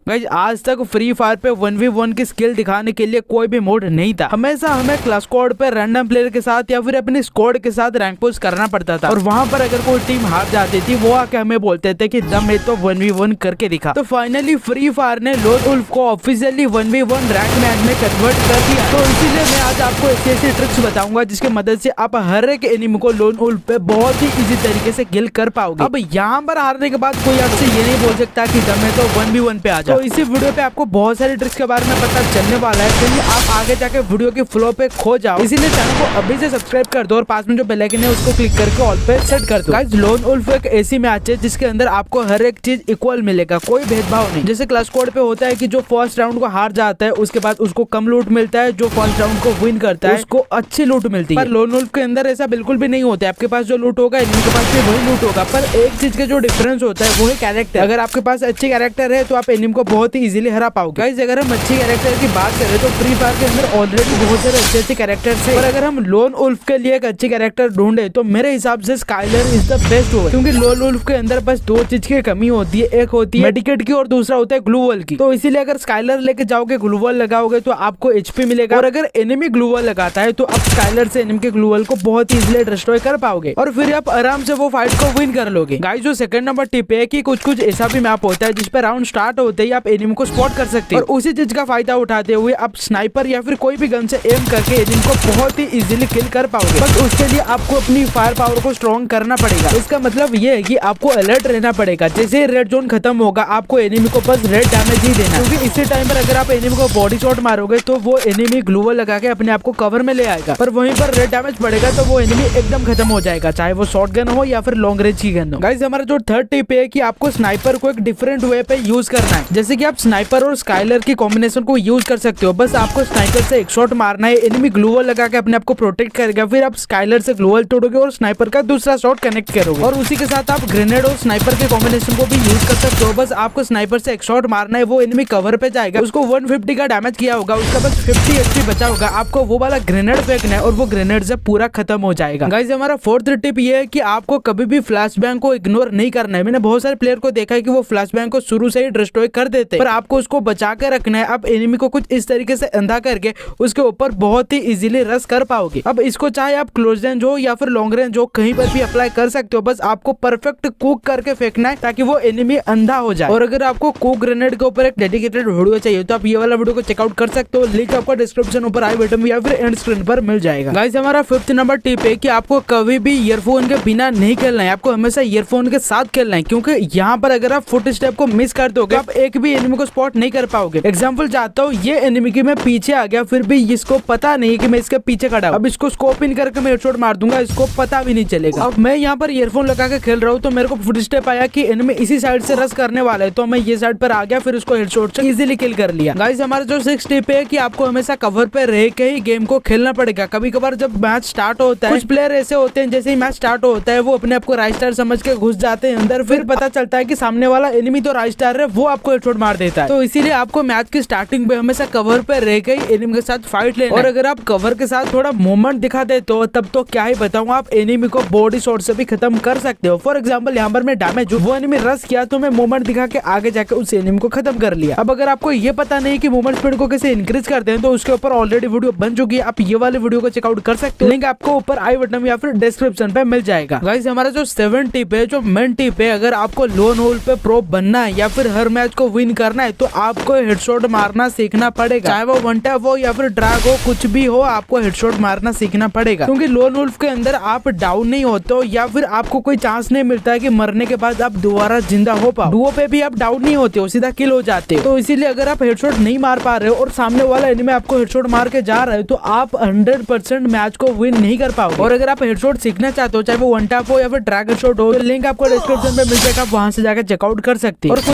Guys आज तक free fire पे 1v1 की स्किल दिखाने के लिए कोई भी मोड नहीं था। हमेशा हमें क्लास स्क्वाड पे रैंडम प्लेयर के साथ या फिर अपने स्क्वाड के साथ रैंक पुश करना पड़ता था और वहां पर अगर कोई टीम हार जाती थी वो आके हमें बोलते थे कि दम है तो 1v1 करके दिखा। तो फाइनली फ्री फायर ने लोन वुल्फ को ऑफिशियली 1v1 रैंक मैच में कन्वर्ट कर दिया। तो इसीलिए मैं आज आपको ऐसी ट्रिक्स बताऊंगा जिसकी मदद से आप हर एक एनिमी को लोन वुल्फ पे बहुत ही इजी तरीके से किल कर पाओगे। अब यहाँ पर हारने के बाद कोई आपसे ये नहीं बोल सकता कि दम है तो 1v1 पे आ जाओ। तो इसी वीडियो पे आपको बहुत सारी ट्रिक्स के बारे में पता चलने वाला है, क्योंकि आप आगे जाके वीडियो के फ्लो पे खो जाओ। इसीलिए चैनल को अभी से सब्सक्राइब कर दो और पास में जो बेल आइकन है उसको क्लिक करके ऑल पे सेट कर दो। गाइस लोन वुल्फ एक ऐसी मैच है जिसके अंदर आपको हर एक चीज इक्वल मिलेगा, कोई भेदभाव नहीं। जैसे क्लास स्क्वाड पे होता है कि जो फर्स्ट राउंड को हार जाता है उसके बाद उसको कम लूट मिलता है, जो फर्स्ट राउंड को विन करता है उसको अच्छी लूट मिलती है। पर लोन वुल्फ के अंदर ऐसा बिल्कुल भी नहीं होता है। आपके पास जो लूट होगा इनके पास भी वही लूट होगा, पर एक चीज का जो डिफरेंस होता है वो है कैरेक्टर। अगर आपके पास अच्छे कैरेक्टर है तो आप एनिमी को बहुत ही इजीली हरा पाओगे। गाइस अगर हम अच्छी कैरेक्टर की बात करें तो फ्री फायर के अंदर ऑलरेडी बहुत सारे अच्छे कैरेक्टर्स हैं, और अगर हम लोन वुल्फ के लिए एक अच्छी कैरेक्टर ढूंढे तो मेरे हिसाब से स्काइलर इज द बेस्ट होगा, क्योंकि लोन वुल्फ के अंदर बस दो चीज की कमी होती है, एक होती है मेडिकेट की और दूसरा होता है ग्लूवॉल की। तो इसीलिए अगर स्काइलर लेके जाओगे ग्लूवॉल लगाओगे तो आपको एचपी मिलेगा, और अगर एनिमी ग्लूवॉल लगाता है तो आप स्काइलर से एनिमी के ग्लूवॉल को बहुत ही इजीली डिस्ट्रॉय कर पाओगे और फिर आप आराम से वो फाइट को विन कर लोगे। गाइस जो सेकंड नंबर टिप है कि कुछ ऐसा भी मैप होता है जिस पे राउंड स्टार्ट होते ही आप एनिमी को स्पॉट कर सकते हैं, और उसी चीज का फायदा उठाते हुए आप स्नाइपर या फिर कोई भी गन से एम करके एनिमी को बहुत ही इजीली किल कर पाओगे। बस उसके लिए आपको अपनी फायर पावर को स्ट्रॉन्ग करना पड़ेगा। इसका मतलब ये है कि आपको अलर्ट रहना पड़ेगा। जैसे रेड जोन खत्म होगा आपको एनिमी को बस रेड डैमेज ही देना, क्योंकि इसी टाइम पर अगर आप एनिमी को बॉडी शॉट मारोगे तो वो एनिमी ग्लूवॉल लगा के अपने आप को कवर में ले आएगा, पर वहीं पर रेड डैमेज पड़ेगा तो वो एनिमी एकदम खत्म हो जाएगा, चाहे वो शॉर्ट गन हो या फिर लॉन्ग रेंज की गन हो। गाइस हमारा जो थर्ड टिप है कि आपको स्नाइपर को एक डिफरेंट वे पे यूज करना है। जैसे कि आप स्नाइपर और स्काइलर की कॉम्बिनेशन को यूज कर सकते हो। बस आपको स्नाइपर से एक शॉट मारना है, एनिमी ग्लूवॉल लगा के अपने आप को प्रोटेक्ट करेगा, फिर आप स्काइलर से ग्लूवॉल तोड़ोगे और स्नाइपर का दूसरा शॉट कनेक्ट करोगे, और उसी के साथ आप ग्रेनेड और स्नाइपर के कॉम्बिनेशन को भी यूज कर सकते हो। बस आपको स्नाइपर से एक शॉट मारना है, वो एनिमी कवर पे जाएगा, उसको 150 का डैमेज किया होगा, उसका बस 50 एचपी बचा होगा, आपको वो वाला ग्रेनेड फेंकना है और वो ग्रेनेड से पूरा खत्म हो जाएगा। गाइस हमारा फोर्थ टिप ये है कि आपको कभी भी फ्लैश बैंग को इग्नोर नहीं करना है। मैंने बहुत सारे प्लेयर को देखा है कि वो फ्लैश बैंग को शुरू से ही डिस्ट्रॉय कर देते हैं, पर आपको उसको बचा के रखना है। आप एनिमी को कुछ इस तरीके से अंधा करके उसके ऊपर बहुत ही इजीली रश कर पाओगे। अब इसको चाहे आप क्लोज रेंज हो या फिर लॉन्ग रेंज हो कहीं पर भी अप्लाई कर सकते हो, बस आपको परफेक्ट कुक करके फेंकना है ताकि वो एनिमी अंधा हो जाए। और अगर आपको कुक ग्रेनेड के ऊपर एक डेडिकेटेड वीडियो चाहिए तो आप ये वाला वीडियो को चेकआउट कर सकते हो, लिंक आपको डिस्क्रिप्शन ऊपर आई बटन या फिर एंड स्क्रीन पर मिल जाएगा। गाइस हमारा फिफ्थ नंबर टिप है कि आपको कभी भी ईयरफोन के बिना नहीं खेलना है, आपको हमेशा ईयरफोन के साथ खेलना है, क्योंकि यहाँ पर अगर आप फुट स्टेप को मिस कर दोगे आप एक भी एनिमी को स्पॉट नहीं कर पाओगे। एग्जाम्पल चाहता हूँ, ये एनिमी की मैं पीछे आ गया फिर भी इसको पता नहीं कि मैं इसके पीछे खड़ा हूँ, अब इसको स्कोप इन करके मैं हेडशॉट मार दूंगा, इसको पता भी नहीं चलेगा। अब मैं यहाँ पर ईयरफोन लगा के खेल रहा हूँ तो मेरे को फुट स्टेप आया कि एनिमी इसी साइड से रश करने वाला है, तो मैं ये साइड पर आ गया, फिर उसको हेडशॉट से इजीली किल कर लिया। गाइस हमारा जो सिक्स्थ टिप है कि आपको हमेशा कवर पे रह के ही गेम को खेलना पड़ेगा। कभी कभार जब मैच स्टार्ट होता है कुछ प्लेयर ऐसे होते हैं जैसे ही मैच स्टार्ट होता है वो अपने आप को राइस्टार समझ के घुस जाते हैं अंदर, फिर पता चलता है कि सामने वाला एनिमी तो राइस्टार है, वो आपको हेडशॉट मार देता है। तो इसीलिए आपको मैच की स्टार्टिंग पे हमेशा कवर पे रह के एनिमी के साथ फाइट लेना, और अगर आप कवर के साथ थोड़ा मूवमेंट दिखा दे तो तब तो क्या ही बताऊं, आप एनिमी को बॉडी शॉट से भी खत्म कर सकते हो। फॉर एग्जांपल यहाँ पर मैं डैमेज हूं, वो एनिमी रश किया तो मैं मूवमेंट दिखा के आगे जाके उस एनिमी को खत्म कर लिया। अब अगर आपको ये पता नहीं कि मूवमेंट स्पीड को कैसे इंक्रीज करते हैं तो उसके ऊपर ऑलरेडी वीडियो बन चुकी है, आप ये वाले वीडियो को चेकआउट कर सकते हो, लिंक आपको ऊपर आई बटन या फिर डिस्क्रिप्शन पे मिल जाएगा। गाइस हमारा जो 7 टिप है, जो मेन टिप है, अगर आपको लोन वुल्फ पे प्रो बनना है या फिर हर मैच को विन करना है तो आपको हेडशॉट मारना सीखना पड़ेगा, चाहे वो वन टैप हो या फिर ड्रैग हो, कुछ भी हो आपको हेडशॉट मारना सीखना पड़ेगा, क्योंकि लोन वुल्फ के अंदर आप डाउन नहीं होते हो या फिर आपको कोई चांस नहीं मिलता है कि मरने के बाद आप दोबारा जिंदा हो पाओ। डुओ पे भी आप डाउन नहीं होते हो, सीधा किल हो जाते हो। तो इसीलिए अगर आप हेडशॉट नहीं मार पा रहे हो और सामने वाला एनिमी आपको हेडशॉट मार के जा रहा है तो आप 100% मैच को विन नहीं कर पाओगे। और अगर आप हेडशॉट सीखना चाहते हो, चाहे वो वन टैप हो या फिर ड्रैग हेडशॉट हो, तो लिंक आपको डिस्क्रिप्शन में मिल जाएगा, वहां से जाकर चेकआउट कर सकते हैं।